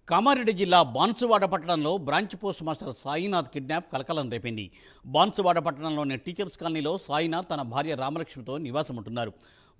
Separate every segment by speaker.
Speaker 1: కామారెడ్డి జిల్లా బాన్సువాడ పట్టణంలో branch post master Sainath kidnap కలకలం రేపింది. బాన్సువాడ పట్టణంలోని టీచర్స్ కాలనీలో సాయినాథ్ తన భార్య రామలక్ష్మితో నివాసం ఉంటున్నారు.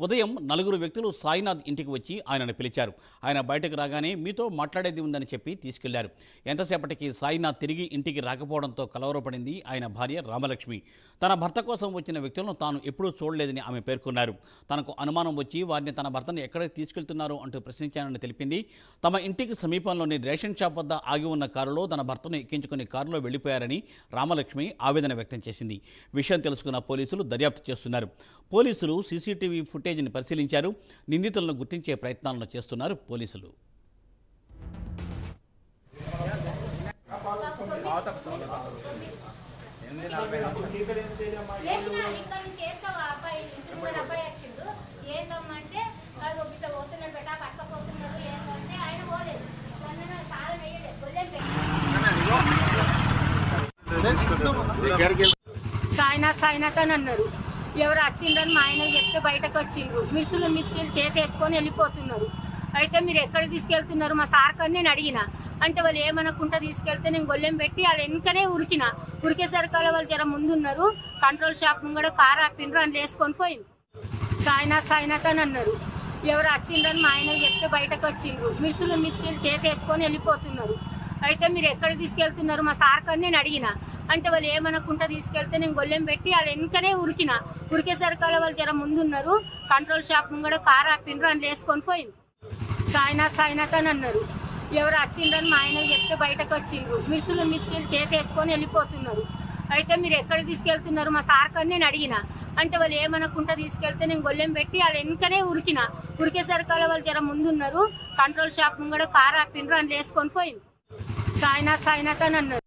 Speaker 1: ఉదయం 4 వ్యక్తులు సాయినాథ్ ఇంటికి వచ్చి ఆయనను పిలిచారు. ఆయన బయటకు రాగానే మీతో మాట్లాడేది ఉందని చెప్పి తీసుకెళ్లారు. ఎంతసేపటికి సాయినాథ్ తిరిగి ఇంటికి రాకపోవడంతో కలవరపడింది ఆయన భార్య రామలక్ష్మి. తన భర్త కోసం వచ్చిన వ్యక్తులను తాను ఎప్పుడూ చూడలేదని ఆమె పేర్కొన్నారు. తనకు అనుమానం వచ్చి వారిని తన భర్తను ఎక్కడికి తీసుకెళ్తున్నారు అంటూ ప్రశ్నించానని తెలిపింది. తమ ఇంటికి సమీపంలోని రేషన్ షాప్ వద్ద ఆగి ఉన్న కారులో తన భర్తను ఎక్కించుకుని కారులో వెళ్లిపోయారని రామలక్ష్మి ఆవేదన వ్యక్తం చేసింది. విషయం తెలుసుకున్న పోలీసులు దర్యాప్తు చేస్తున్నారు. పోలీసులు సీసీటీవీ ఫుటేజ్ని పరిశీలించారు. నిందితులను గుర్తించే ప్రయత్నాలను చేస్తున్నారు పోలీసులు.
Speaker 2: సాయినాథ్ అని అన్నారు. ఎవరు వచ్చిండ్రని మా ఆయన చెప్తే బయటకు వచ్చిండ్రు. మిర్సులు మిత్తులు చేసేసుకొని వెళ్ళిపోతున్నారు. అయితే మీరు ఎక్కడికి తీసుకెళ్తున్నారు మా సార్ కని నేను అడిగిన. అంటే వాళ్ళు ఏమనుకుంటా తీసుకెళ్తే నేను గొల్లెం పెట్టి వాళ్ళ వెనుకనే ఉరికేసరికి వాళ్ళు జర ముందున్నారు. కంట్రోల్ షాప్ ముంగడ కారు ఆపిండ్రు అని వేసుకొని పోయింది. సాయినాథ్ అని అన్నారు. ఎవరు వచ్చిండ్రని మా ఆయన చెప్తే బయటకు వచ్చిండ్రు. మిర్సులు మిత్తులు చేసేసుకొని వెళ్ళిపోతున్నారు. అయితే మీరు ఎక్కడికి తీసుకెళ్తున్నారు మా సార్ కని నేను అడిగిన. అంటే వాళ్ళు ఏమనుకుంటా తీసుకెళ్తే నేను గొల్లెం పెట్టి వాళ్ళ వెనుకనే ఉరికేసరికి వాళ్ళు జర ముందున్నారు. కంట్రోల్ షాప్ ముంగడ కారు ఆపిండ్రు అని వేసుకొని పోయింది. సాయినాథ్ అని అన్నారు. ఎవరు వచ్చిండ్రని మా ఆయన చెప్తే బయటకు వచ్చిండ్రు. మిర్సులు మిత్తులు చేసేసుకొని వెళ్ళిపోతున్నారు. అయితే మీరు ఎక్కడికి తీసుకెళ్తున్నారు మా సార్ కని నేను అడిగిన. అంటే వాళ్ళు ఏమనుకుంటా తీసుకెళ్తే నేను గొల్లెం పెట్టి వాళ్ళ వెనుకనే ఉరికేసరికి వాళ్ళు జర ముందున్నారు. కంట్రోల్ షాప్ ముంగడ కారు ఆపిండ్రు అని వేసుకొని పోయింది. సాయినాథ్ అని అన్నారు.